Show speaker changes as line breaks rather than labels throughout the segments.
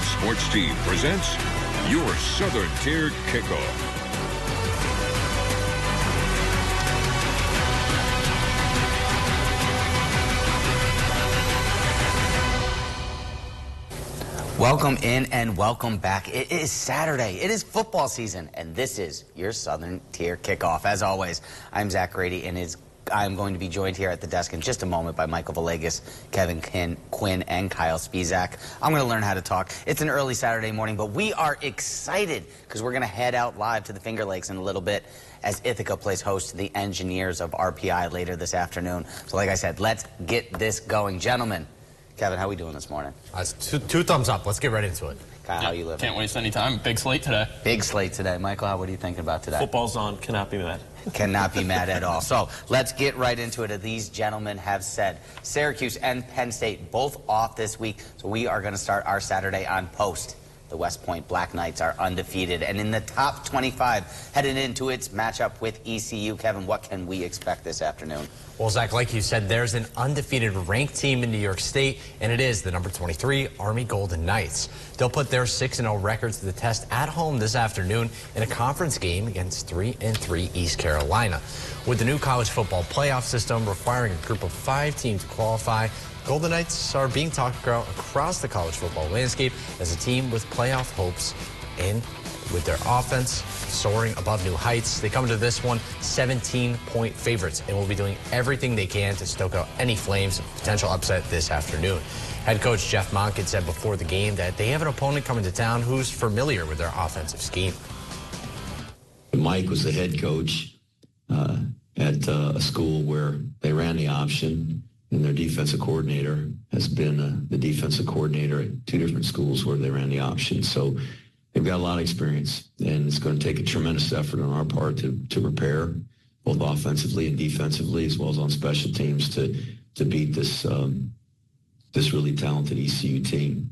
Sports Team presents your Southern Tier Kickoff.
Welcome in and welcome back. It is Saturday. It is football season, and this is your Southern Tier Kickoff. As always, I'm Zach Grady, and I'm going to be joined here at the desk in just a moment by Michael Villegas, Kevin Quinn, and Kyle Spizak. I'm going to learn how to talk. It's an early Saturday morning, but we are excited because we're going to head out live to the Finger Lakes in a little bit as Ithaca plays host to the Engineers of RPI later this afternoon. So like I said, let's get this going. Gentlemen, Kevin, how are we doing this morning?
Two thumbs up. Let's get right into it.
Kyle, how you living?
Can't waste any time. Big slate today.
Big slate today. Michael, what are you thinking about today?
Football's on. Cannot be mad.
Cannot be mad at all. So let's get right into it. As these gentlemen have said, Syracuse and Penn State both off this week. So we are going to start our Saturday on post. The West Point Black Knights are undefeated and in the top 25 headed into its matchup with ECU. Kevin, what can we expect this afternoon?
Well, Zach, like you said, there's an undefeated ranked team in New York State, and it is the number 23 Army Golden Knights. They'll put their 6-0 records to the test at home this afternoon in a conference game against 3-3 East Carolina. With the new college football playoff system requiring a group of 5 teams to qualify, Golden Knights are being talked about across the college football landscape as a team with playoff hopes, and with their offense soaring above new heights. They come to this one 17-point favorites and will be doing everything they can to stoke out any flames of potential upset this afternoon. Head coach Jeff Monken said before the game that they have an opponent coming to town who's familiar with their offensive scheme.
Mike was the head coach at a school where they ran the option, and their defensive coordinator has been the defensive coordinator at 2 different schools where they ran the option. So they've got a lot of experience, and it's going to take a tremendous effort on our part to prepare both offensively and defensively, as well as on special teams, to beat this this really talented ECU team.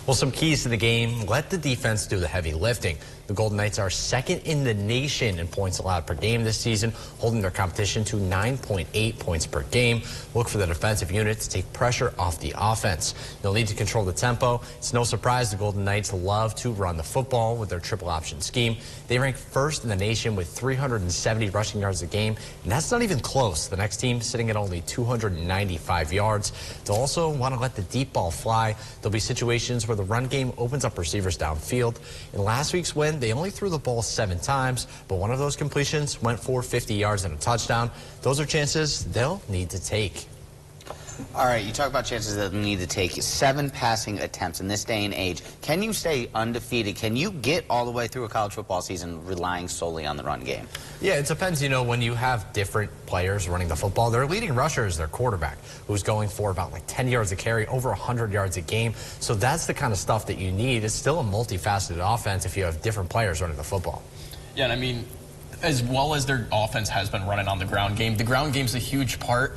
Well, some keys to the game: let the defense do the heavy lifting. The Golden Knights are second in the nation in points allowed per game this season, holding their competition to 9.8 points per game. Look for the defensive unit to take pressure off the offense. They'll need to control the tempo. It's no surprise the Golden Knights love to run the football with their triple option scheme. They rank first in the nation with 370 rushing yards a game, and that's not even close. The next team sitting at only 295 yards. They'll also want to let the deep ball fly. There'll be situations where the run game opens up receivers downfield. In last week's win, they only threw the ball 7 times, but one of those completions went for 50 yards and a touchdown. Those are chances they'll need to take.
All right, you talk about chances that we need to take. 7 passing attempts in this day and age. Can you stay undefeated? Can you get all the way through a college football season relying solely on the run game?
Yeah, it depends. You know, when you have different players running the football, their leading rusher is their quarterback, who's going for about 10 yards a carry, over 100 yards a game. So that's the kind of stuff that you need. It's still a multifaceted offense if you have different players running the football.
Yeah, and I mean, as well as their offense has been running on the ground game's a huge part.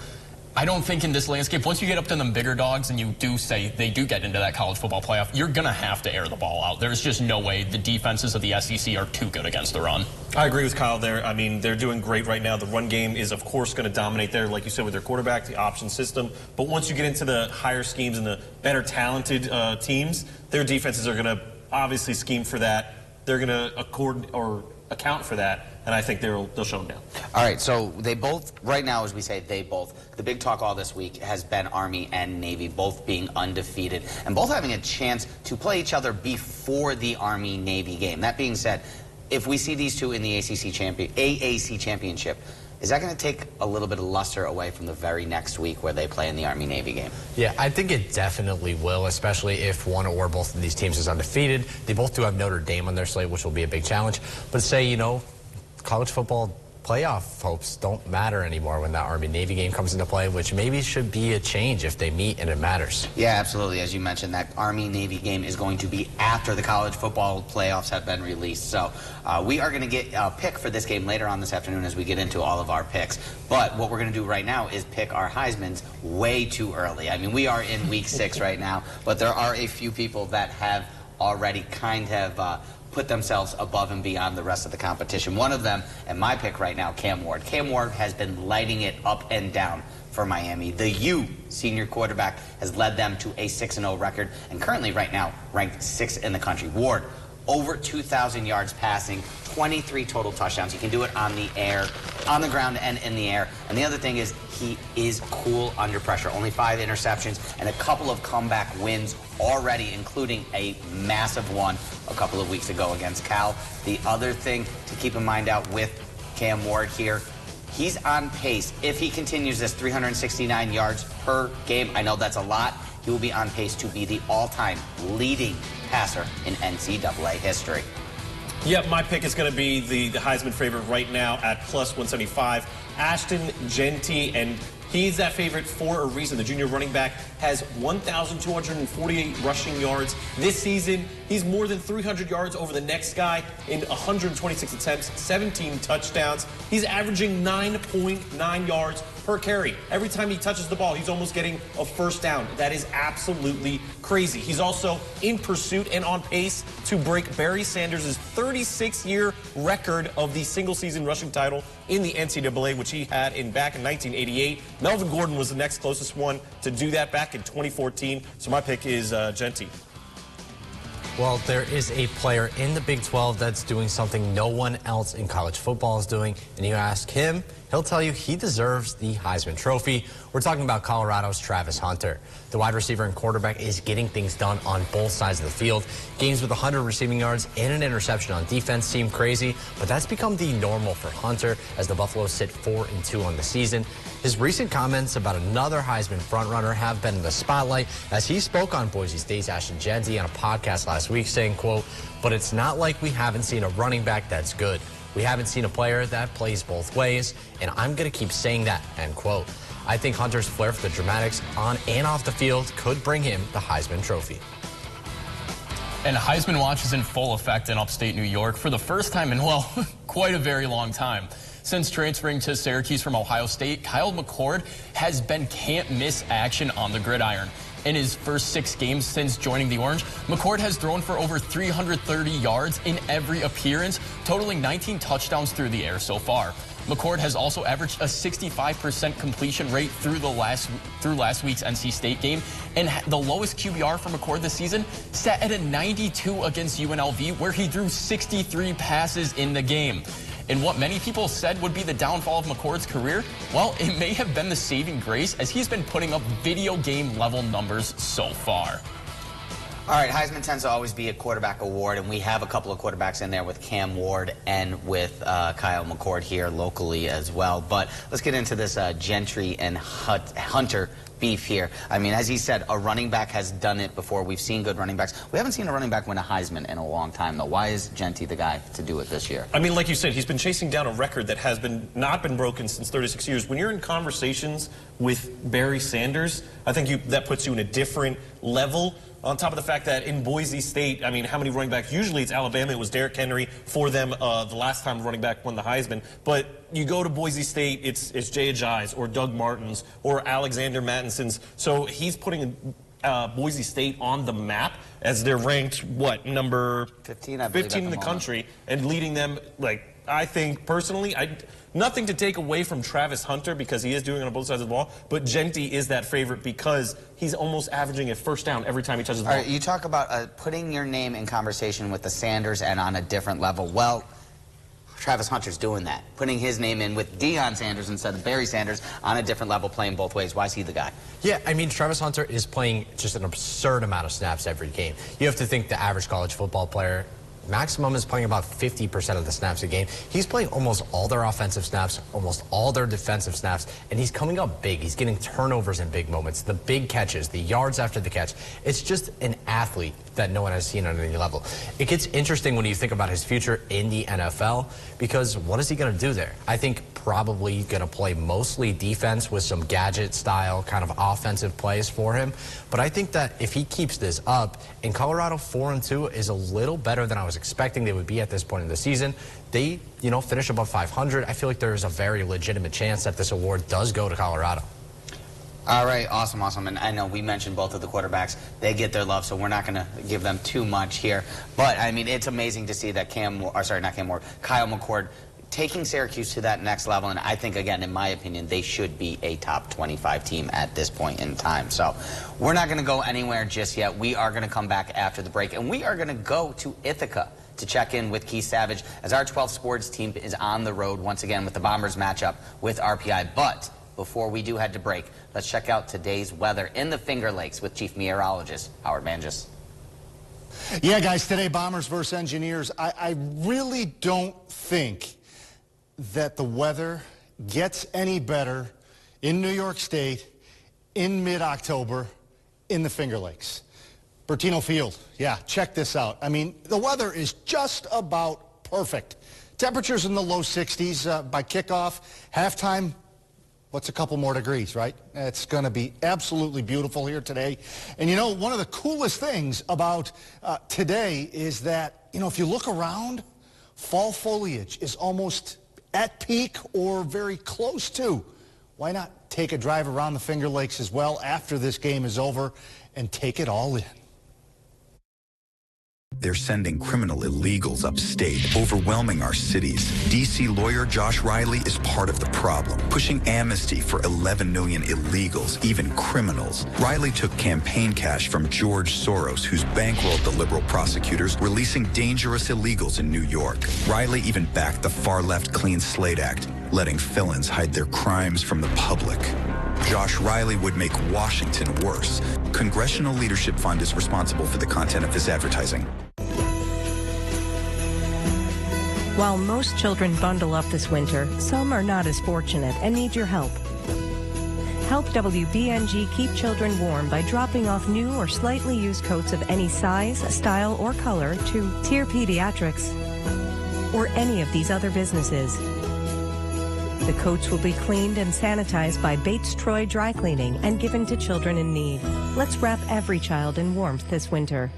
I don't think in this landscape, once you get up to them bigger dogs and you do say they do get into that college football playoff, you're going to have to air the ball out. There's just no way the defenses of the SEC are too good against the run.
I agree with Kyle there. I mean, they're doing great right now. The run game is, of course, going to dominate there, like you said, with their quarterback, the option system. But once you get into the higher schemes and the better talented teams, their defenses are going to obviously scheme for that. They're going to account for that, and I think they'll show them down.
All right, so they both, right now as we say, they both, the big talk all this week has been Army and Navy both being undefeated and both having a chance to play each other before the Army-Navy game. That being said, if we see these two in the AAC championship, is that going to take a little bit of luster away from the very next week where they play in the Army-Navy game?
Yeah, I think it definitely will, especially if one or both of these teams is undefeated. They both do have Notre Dame on their slate, which will be a big challenge. But say, you know, college football playoff hopes don't matter anymore when that Army-Navy game comes into play, which maybe should be a change if they meet and it matters.
Yeah, absolutely. As you mentioned, that Army-Navy game is going to be after the college football playoffs have been released. So we are going to get a pick for this game later on this afternoon as we get into all of our picks. But what we're going to do right now is pick our Heismans way too early. I mean, we are in week 6 right now, but there are a few people that have already kind of put themselves above and beyond the rest of the competition. One of them, and my pick right now, Cam Ward. Cam Ward has been lighting it up and down for Miami. The U senior quarterback has led them to a 6-0 record and currently right now ranked 6th in the country. Ward, over 2,000 yards passing, 23 total touchdowns. He can do it on the air, on the ground, and in the air. And the other thing is he is cool under pressure. Only 5 interceptions and a couple of comeback wins already, including a massive one a couple of weeks ago against Cal. The other thing to keep in mind out with Cam Ward here, he's on pace. If he continues this 369 yards per game, I know that's a lot, he will be on pace to be the all-time leading passer in NCAA history.
Yep, my pick is going to be the Heisman favorite right now at plus 175, Ashton Jeanty, and he's that favorite for a reason. The junior running back has 1,248 rushing yards this season. He's more than 300 yards over the next guy in 126 attempts, 17 touchdowns. He's averaging 9.9 yards per carry. Every time he touches the ball, he's almost getting a first down. That is absolutely crazy. He's also in pursuit and on pace to break Barry Sanders' 36-year record of the single-season rushing title in the NCAA, which he had back in 1988. Melvin Gordon was the next closest one to do that back in 2014. So my pick is Jeanty.
Well, there is a player in the Big 12 that's doing something no one else in college football is doing, and you ask him, he'll tell you he deserves the Heisman Trophy. We're talking about Colorado's Travis Hunter. The wide receiver and quarterback is getting things done on both sides of the field. Games with 100 receiving yards and an interception on defense seem crazy, but that's become the normal for Hunter as the Buffaloes sit 4-2 on the season. His recent comments about another Heisman frontrunner have been in the spotlight as he spoke on Boise State's Ashton Jeanty on a podcast last week saying, quote, "But it's not like we haven't seen a running back that's good. We haven't seen a player that plays both ways, and I'm going to keep saying that," end quote. I think Hunter's flair for the dramatics on and off the field could bring him the Heisman Trophy.
And Heisman Watch is in full effect in upstate New York for the first time in, well, quite a very long time. Since transferring to Syracuse from Ohio State, Kyle McCord has been can't-miss action on the gridiron. In his first 6 games since joining the Orange, McCord has thrown for over 330 yards in every appearance, totaling 19 touchdowns through the air so far. McCord has also averaged a 65% completion rate through last week's NC State game, and the lowest QBR for McCord this season sat at a 92 against UNLV, where he threw 63 passes in the game. And what many people said would be the downfall of McCord's career, well, it may have been the saving grace as he's been putting up video game level numbers so far.
All right, Heisman tends to always be a quarterback award, and we have a couple of quarterbacks in there with Cam Ward and with Kyle McCord here locally as well. But let's get into this Jeanty and Hunter beef here. I mean, as he said, a running back has done it before. We've seen good running backs. We haven't seen a running back win a Heisman in a long time, though. Why is Jeanty the guy to do it this year?
I mean, like you said, he's been chasing down a record that has not been broken since 36 years. When you're in conversations with Barry Sanders, I think that puts you in a different level. On top of the fact that in Boise State, I mean, how many running backs? Usually it's Alabama. It was Derrick Henry for them the last time running back won the Heisman. But you go to Boise State, it's Jay Ajayi's or Doug Martin's or Alexander Mattison's. So he's putting Boise State on the map as they're ranked, what, number
15, I believe,
15 in the country, and leading them, like, I think personally, nothing to take away from Travis Hunter because he is doing it on both sides of the ball, but Jeanty is that favorite because he's almost averaging a first down every time he touches the ball.
All right, you talk about putting your name in conversation with the Sanders and on a different level. Well, Travis Hunter's doing that, putting his name in with Deion Sanders instead of Barry Sanders on a different level, playing both ways. Why is he the guy?
Yeah, I mean, Travis Hunter is playing just an absurd amount of snaps every game. You have to think the average college football player maximum is playing about 50% of the snaps a game. He's playing almost all their offensive snaps, almost all their defensive snaps, and he's coming up big. He's getting turnovers in big moments, the big catches, the yards after the catch. It's just an athlete that no one has seen on any level. It gets interesting when you think about his future in the NFL because what is he going to do there? I think probably going to play mostly defense with some gadget-style kind of offensive plays for him. But I think that if he keeps this up, and Colorado 4-2 is a little better than I was expecting they would be at this point in the season. They, finish above 500. I feel like there is a very legitimate chance that this award does go to Colorado.
All right, awesome. And I know we mentioned both of the quarterbacks. They get their love, so we're not going to give them too much here. But, I mean, it's amazing to see that Kyle McCord taking Syracuse to that next level. And I think, again, in my opinion, they should be a top 25 team at this point in time. So we're not going to go anywhere just yet. We are going to come back after the break, and we are going to go to Ithaca to check in with Keith Savage as our 12 Sports team is on the road once again with the Bombers matchup with RPI. But before we do head to break, let's check out today's weather in the Finger Lakes with Chief Meteorologist Howard Manges.
Yeah, guys, today Bombers versus Engineers. I really don't think that the weather gets any better in New York State in mid-October in the Finger Lakes. Bertino Field, yeah, check this out. I mean, the weather is just about perfect. Temperatures in the low 60s by kickoff, halftime. What's a couple more degrees, right? It's going to be absolutely beautiful here today. And, you know, one of the coolest things about today is that, you know, if you look around, fall foliage is almost at peak or very close to. Why not take a drive around the Finger Lakes as well after this game is over and take it all in?
They're sending criminal illegals upstate, overwhelming our cities. D.C. lawyer Josh Riley is part of the problem, pushing amnesty for 11 million illegals, even criminals. Riley took campaign cash from George Soros, who's bankrolled the liberal prosecutors, releasing dangerous illegals in New York. Riley even backed the far-left Clean Slate Act, letting felons hide their crimes from the public. Josh Riley would make Washington worse. Congressional Leadership Fund is responsible for the content of this advertising.
While most children bundle up this winter, some are not as fortunate and need your help. Help WBNG keep children warm by dropping off new or slightly used coats of any size, style, or color to Tier Pediatrics or any of these other businesses. The coats will be cleaned and sanitized by Bates Troy Dry Cleaning and given to children in need. Let's wrap every child in warmth this winter.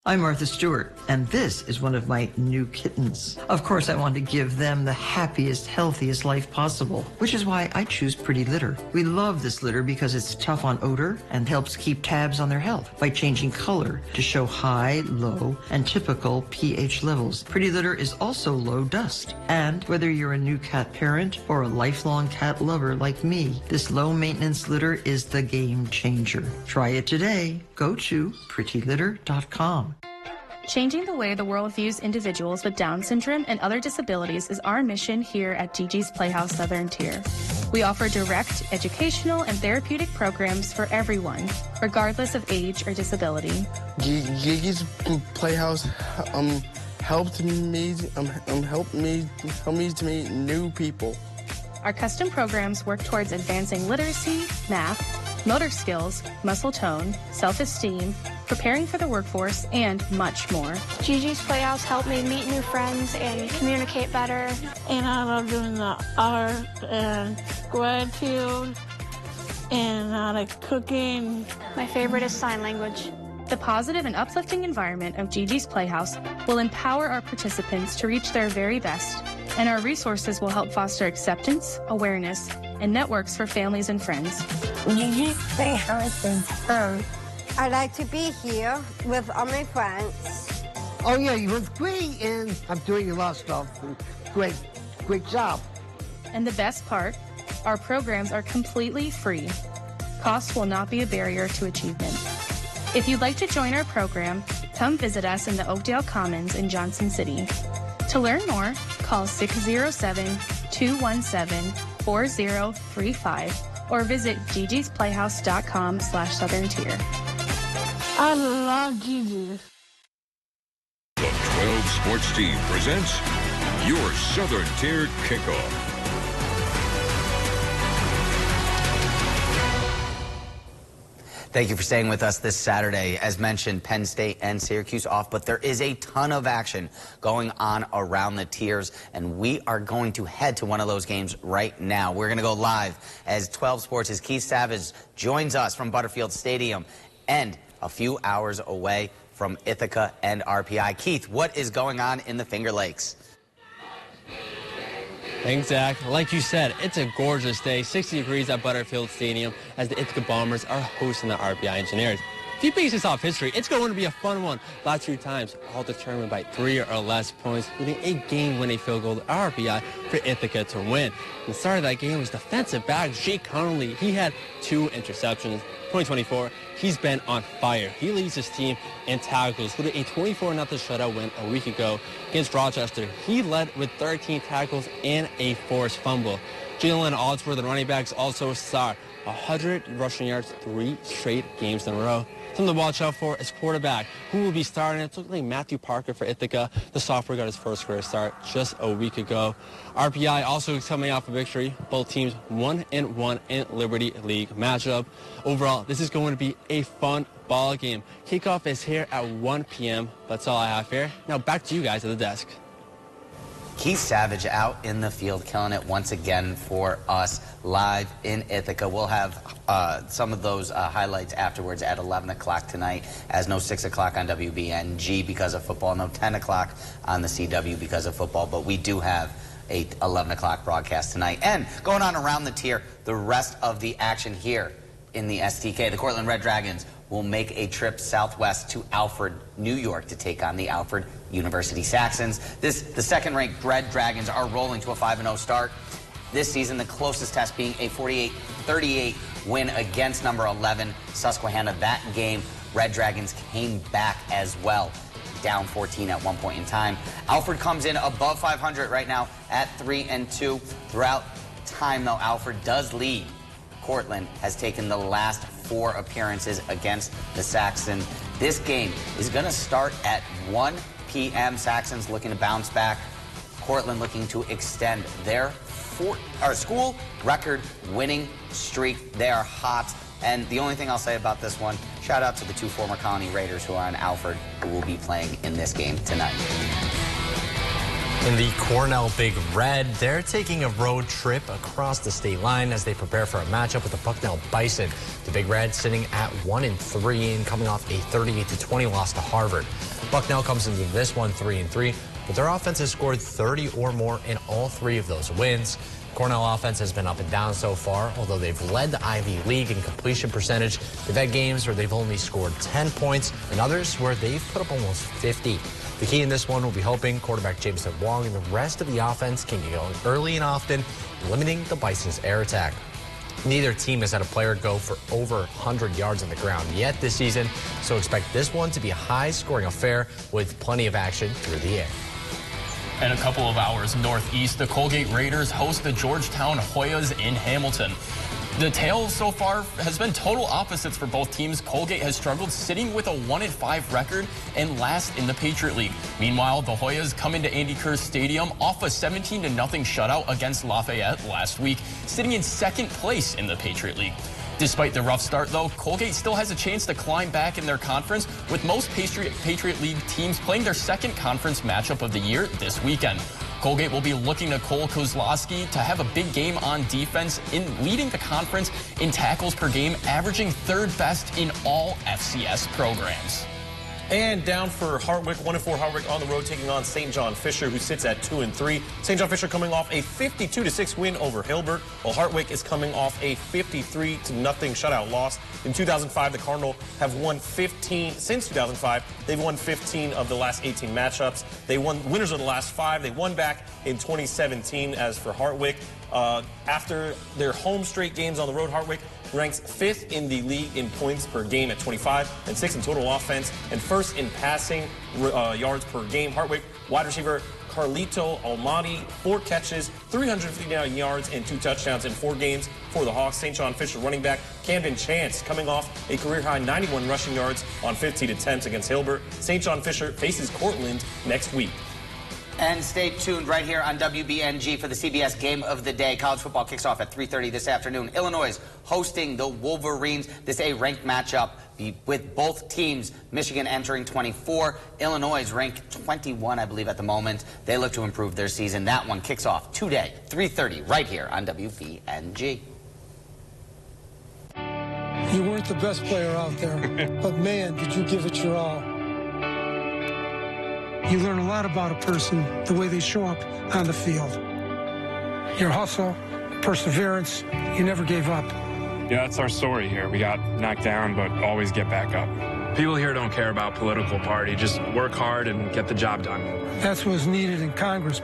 I'm Martha Stewart, and this is one of my new kittens. Of course, I want to give them the happiest, healthiest life possible, which is why I choose Pretty Litter. We love this litter because it's tough on odor and helps keep tabs on their health by changing color to show high, low, and typical pH levels. Pretty Litter is also low dust. And whether you're a new cat parent or a lifelong cat lover like me, this low-maintenance litter is the game changer. Try it today. Go to prettylitter.com.
Changing the way the world views individuals with Down syndrome and other disabilities is our mission here at Gigi's Playhouse Southern Tier. We offer direct educational and therapeutic programs for everyone, regardless of age or disability.
Gigi's Playhouse helped me to meet new people.
Our custom programs work towards advancing literacy, math, motor skills, muscle tone, self-esteem, preparing for the workforce, and much more.
Gigi's Playhouse helped me meet new friends and communicate better.
And I love doing the art and gratitude and cooking.
My favorite is sign language.
The positive and uplifting environment of Gigi's Playhouse will empower our participants to reach their very best, and our resources will help foster acceptance, awareness, and networks for families and friends.
Gigi's Playhouse is fun.
I like to be here with all my friends.
Oh yeah, it was great, and I'm doing a lot of stuff. Great job.
And the best part, our programs are completely free. Cost will not be a barrier to achievement. If you'd like to join our program, come visit us in the Oakdale Commons in Johnson City. To learn more, call 607-217-4035 or visit gigisplayhouse.com/southerntier.
I love Gigi's.
The 12 Sports team presents your Southern Tier Kickoff.
Thank you for staying with us this Saturday. As mentioned, Penn State and Syracuse off, but there is a ton of action going on around the tiers, and we are going to head to one of those games right now. We're going to go live as 12 Sports' Keith Savage joins us from Butterfield Stadium and a few hours away from Ithaca and RPI. Keith, what is going on in the Finger Lakes?
Thanks, Zach. Like you said, it's a gorgeous day, 60 degrees at Butterfield Stadium as the Ithaca Bombers are hosting the RPI Engineers. If you base this off history, it's going to be a fun one. Last 2 times, all determined by 3 or less points, including a game-winning field goal to RPI for Ithaca to win. The start of that game was defensive back Jake Connolly. He had 2 interceptions. 2024, he's been on fire. He leads his team in tackles, including a 24-0 shutout win a week ago against Rochester. He led with 13 tackles and a forced fumble. Jalen Aldsworth, the running backs, also saw 100 rushing yards 3 straight games in a row. Something to watch out for is quarterback, who will be starting. It looked like Matthew Parker for Ithaca. The sophomore got his first career start just a week ago. RPI also coming off a victory. Both teams 1-1 in Liberty League matchup. Overall, this is going to be a fun ball game. Kickoff is here at 1 p.m. That's all I have here. Now back to you guys at the desk.
Keith Savage out in the field, killing it once again for us live in Ithaca. We'll have some of those highlights afterwards at 11 o'clock tonight, as no 6 o'clock on WBNG because of football, no 10 o'clock on the CW because of football, but we do have a 11 o'clock broadcast tonight. And going on around the tier, the rest of the action here in the STK, the Cortland Red Dragons will make a trip southwest to Alfred, New York to take on the Alfred University Saxons. The second-ranked Red Dragons are rolling to a 5-0 start this season, the closest test being a 48-38 win against number 11 Susquehanna. That game, Red Dragons came back as well, down 14 at one point in time. Alfred comes in above 500 right now at 3-2. Throughout time, though, Alfred does lead. Cortland has taken the last 4 appearances against the Saxons. This game is going to start at 1 p.m. Saxons looking to bounce back. Cortland looking to extend their school record winning streak. They are hot. And the only thing I'll say about this one, shout out to the 2 former Colony Raiders who are on Alfred, who will be playing in this game tonight.
In the Cornell Big Red, they're taking a road trip across the state line as they prepare for a matchup with the Bucknell Bison. The Big Red sitting at 1-3 and coming off a 38-20 loss to Harvard. Bucknell comes into this one 3-3, but their offense has scored 30 or more in all 3 of those wins. Cornell offense has been up and down so far, although they've led the Ivy League in completion percentage. They've had games where they've only scored 10 points and others where they've put up almost 50. The key in this one will be hoping quarterback Jameson Wong and the rest of the offense can get going early and often, limiting the Bison's air attack. Neither team has had a player go for over 100 yards on the ground yet this season, so expect this one to be a high-scoring affair with plenty of action through the air.
In a couple of hours northeast, the Colgate Raiders host the Georgetown Hoyas in Hamilton. The tale so far has been total opposites for both teams. Colgate has struggled, sitting with a 1-5 record and last in the Patriot League. Meanwhile, the Hoyas come into Andy Kerr Stadium off a 17-0 shutout against Lafayette last week, sitting in 2nd place in the Patriot League. Despite the rough start, though, Colgate still has a chance to climb back in their conference, with most Patriot League teams playing their 2nd conference matchup of the year this weekend. Colgate will be looking to Cole Kozlowski to have a big game on defense, in leading the conference in tackles per game, averaging 3rd best in all FCS programs.
And down for Hartwick, 1-4 Hartwick on the road taking on St. John Fisher, who sits at 2-3. St. John Fisher coming off a 52-6 win over Hilbert, while Hartwick is coming off a 53-0 shutout loss. In 2005, the Cardinal have won 15. Since 2005, they've won 15 of the last 18 matchups. They won winners of the last 5. They won back in 2017. As for Hartwick, after their home straight games on the road, Hartwick ranks 5th in the league in points per game at 25 and 6th in total offense and 1st in passing yards per game. Hartwick wide receiver Carlito Almaty, 4 catches, 359 yards and 2 touchdowns in 4 games for the Hawks. St. John Fisher running back Camden Chance coming off a career-high 91 rushing yards on 15 attempts against Hilbert. St. John Fisher faces Cortland next week.
And stay tuned right here on WBNG for the CBS Game of the Day. College football kicks off at 3:30 this afternoon. Illinois hosting the Wolverines. This is a ranked matchup with both teams. Michigan entering 24. Illinois ranked 21, I believe, at the moment. They look to improve their season. That one kicks off today, 3:30, right here on WBNG.
You weren't the best player out there, but man, did you give it your all. You learn a lot about a person, the way they show up on the field. your hustle, perseverance. You never gave up.
Yeah, that's our story here. We got knocked down, but always get back up. People here don't care about political party. Just work hard and get the job done.
That's what's needed in Congress.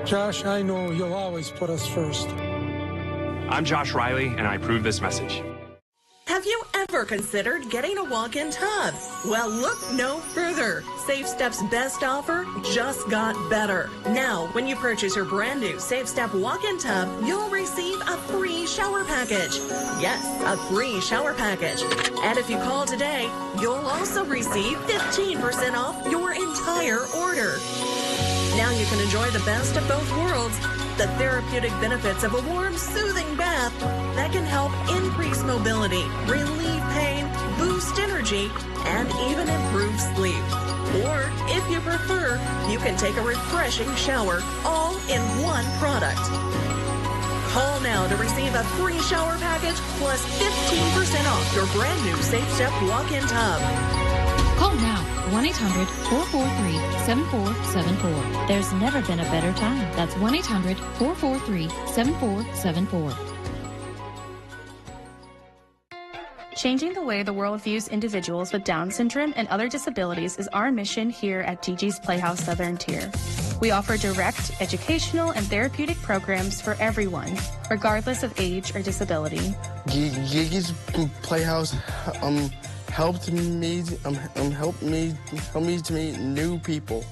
Josh, I know you'll always put us first.
I'm Josh Riley, and I approve this message.
Have you ever considered getting a walk-in tub? Well, look no further. Safe Step's best offer just got better. Now, when you purchase your brand new Safe Step walk-in tub, you'll receive a free shower package. Yes, a free shower package. And if you call today, you'll also receive 15% off your entire order. Now you can enjoy the best of both worlds. The therapeutic benefits of a warm, soothing bath that can help increase mobility, relieve pain, boost energy, and even improve sleep. Or, if you prefer, you can take a refreshing shower, all in one product. Call now to receive a free shower package plus 15% off your brand new Safe Step walk-in tub.
Call now, 1-800-443-7474. There's never been a better time. That's 1-800-443-7474.
Changing the way the world views individuals with Down syndrome and other disabilities is our mission here at Gigi's Playhouse Southern Tier. We offer direct, educational, and therapeutic programs for everyone, regardless of age or disability.
Gigi's Playhouse helped me to meet new people.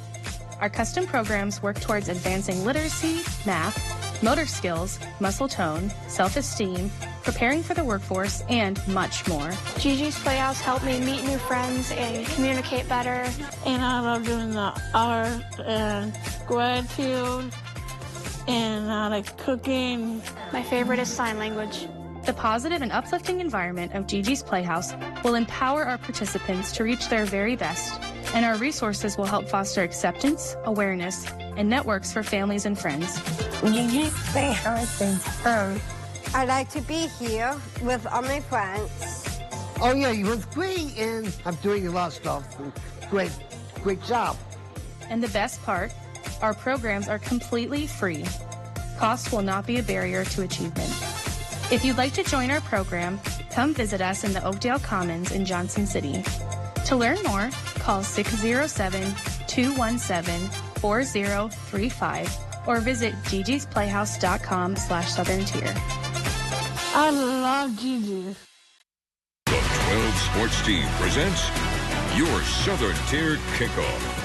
Our custom programs work towards advancing literacy, math, motor skills, muscle tone, self-esteem, preparing for the workforce, and much more.
Gigi's Playhouse helped me meet new friends and communicate better.
And I love doing the art and gratitude and like cooking.
My favorite is sign language.
The positive and uplifting environment of Gigi's Playhouse will empower our participants to reach their very best, and our resources will help foster acceptance, awareness, and networks for families and friends.
Gigi's Playhouse is fun.
I like to be here with all my friends.
Oh, yeah, it was great, and I'm doing a lot of stuff. Great job.
And the best part, our programs are completely free. Cost will not be a barrier to achievement. If you'd like to join our program, come visit us in the Oakdale Commons in Johnson City. To learn more, call 607-217-4035 or visit gigisplayhouse.com/southerntier.
I love Gigi's.
The 12 Sports team presents your Southern Tier Kickoff.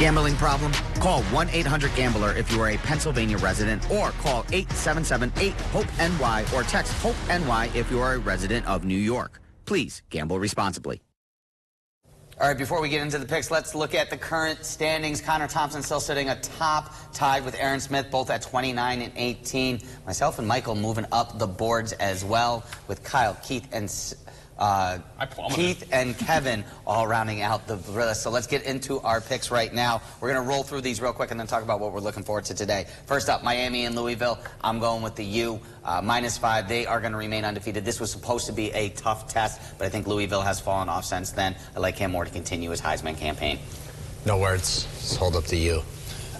Gambling problem? Call 1-800-GAMBLER if you are a Pennsylvania resident, or call 877-8-HOPE-NY or text HOPE-NY if you are a resident of New York. Please gamble responsibly. All right, before we get into the picks, let's look at the current standings. Connor Thompson still sitting atop, tied with Aaron Smith, both at 29 and 18. Myself and Michael moving up the boards as well, with Kyle, Keith, and Kevin all rounding out the list. So let's get into our picks right now. We're going to roll through these real quick and then talk about what we're looking forward to today. First up, Miami and Louisville. I'm going with the U. -5. They are going to remain undefeated. This was supposed to be a tough test, but I think Louisville has fallen off since then. I'd like Cam Moore to continue his Heisman campaign.
No words. Just hold up to you.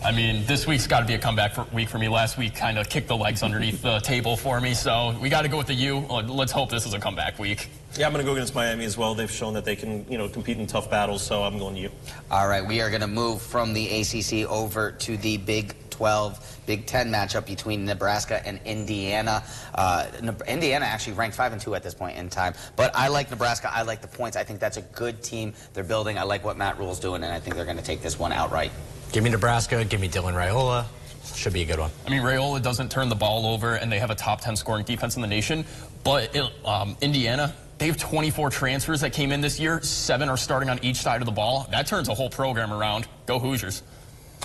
I mean, this week's got to be a comeback week for me. Last week kind of kicked the legs underneath the table for me, so we got to go with the U. Let's hope this is a comeback week.
Yeah, I'm going to go against Miami as well. They've shown that they can, compete in tough battles, so I'm going U.
All right, we are going to move from the ACC over to the Big 12, Big 10 matchup between Nebraska and Indiana. Indiana actually ranked 5 and 2 at this point in time, but I like Nebraska. I like the points. I think that's a good team they're building. I like what Matt Rule's doing, and I think they're going to take this one outright.
Give me Nebraska. Give me Dylan Raiola. Should be a good one.
I mean, Raiola doesn't turn the ball over, and they have a top 10 scoring defense in the nation. But Indiana, they have 24 transfers that came in this year. 7 are starting on each side of the ball. That turns a whole program around. Go Hoosiers.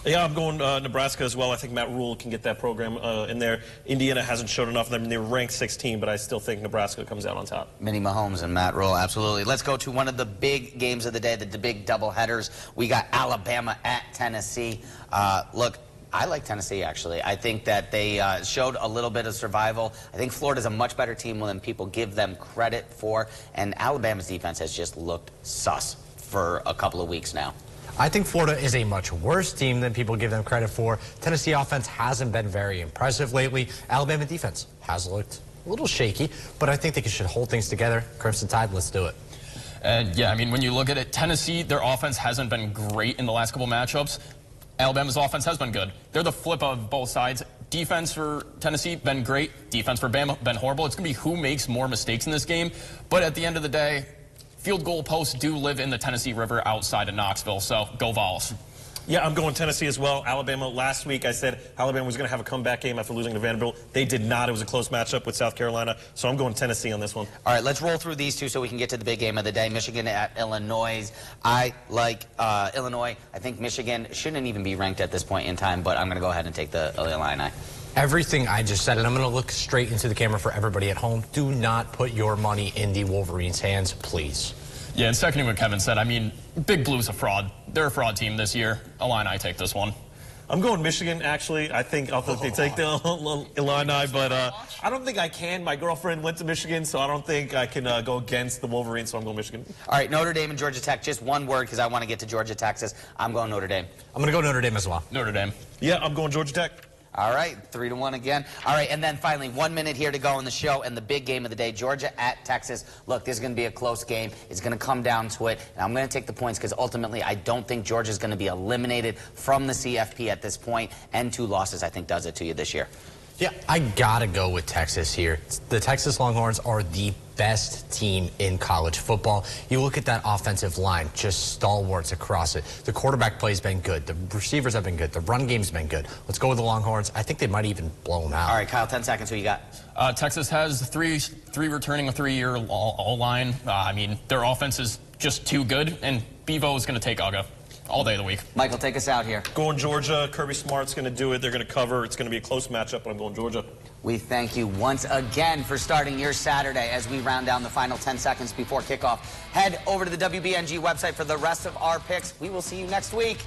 Yeah, I'm going Nebraska as well. I think Matt Rule can get that program in there. Indiana hasn't shown enough. I mean, they were ranked 16, but I still think Nebraska comes out on top.
Minnie Mahomes and Matt Rule, absolutely. Let's go to one of the big games of the day, the big doubleheaders. We got Alabama at Tennessee. Look, I like Tennessee, actually. I think that they showed a little bit of survival. I think Florida's a much better team than people give them credit for, and Alabama's defense has just looked sus for a couple of weeks now.
I think Florida is a much worse team than people give them credit for. Tennessee offense hasn't been very impressive lately. Alabama defense has looked a little shaky, but I think they should hold things together. Crimson Tide, let's do it.
And yeah, I mean, when you look at it, Tennessee, their offense hasn't been great in the last couple matchups. Alabama's offense has been good. They're the flip of both sides. Defense for Tennessee, been great. Defense for Bama, been horrible. It's going to be who makes more mistakes in this game. But at the end of the day, field goal posts do live in the Tennessee River outside of Knoxville, so go Vols.
Yeah, I'm going Tennessee as well. Alabama, last week I said Alabama was going to have a comeback game after losing to Vanderbilt. They did not. It was a close matchup with South Carolina, so I'm going Tennessee on this one.
All right, let's roll through these two so we can get to the big game of the day. Michigan at Illinois. I like Illinois. I think Michigan shouldn't even be ranked at this point in time, but I'm going to go ahead and take the Illini.
Everything I just said, and I'm going to look straight into the camera for everybody at home. Do not put your money in the Wolverines' hands, please.
Yeah, and seconding what Kevin said, I mean, Big Blue's a fraud. They're a fraud team this year. Illini take this one.
I'm going Michigan, actually. I think they take the Illini, but I don't think I can. My girlfriend went to Michigan, so I don't think I can go against the Wolverines, so I'm going Michigan.
All right, Notre Dame and Georgia Tech. Just one word, because I want to get to Georgia, Texas. I'm going Notre Dame.
I'm going to go Notre Dame as well.
Notre Dame.
Yeah, I'm going Georgia Tech.
All right, 3-1 again. All right, and then finally, 1 minute here to go in the show, and the big game of the day, Georgia at Texas. Look, this is going to be a close game. It's going to come down to it, and I'm going to take the points because ultimately I don't think Georgia's going to be eliminated from the CFP at this point, and 2 losses I think does it to you this year.
Yeah, I got to go with Texas here. The Texas Longhorns are the best team in college football. You look at that offensive line, just stalwarts across it. The quarterback play's been good. The receivers have been good. The run game's been good. Let's go with the Longhorns. I think they might even blow them out.
All right, Kyle, 10 seconds. Who you got?
Texas has three returning a 3-year all-line. I mean, their offense is just too good, and Bevo is going to take Uga all day of the week.
Michael, take us out here.
Going Georgia. Kirby Smart's going to do it. They're going to cover. It's going to be a close matchup, but I'm going Georgia.
We thank you once again for starting your Saturday as we round down the final 10 seconds before kickoff. Head over to the WBNG website for the rest of our picks. We will see you next week.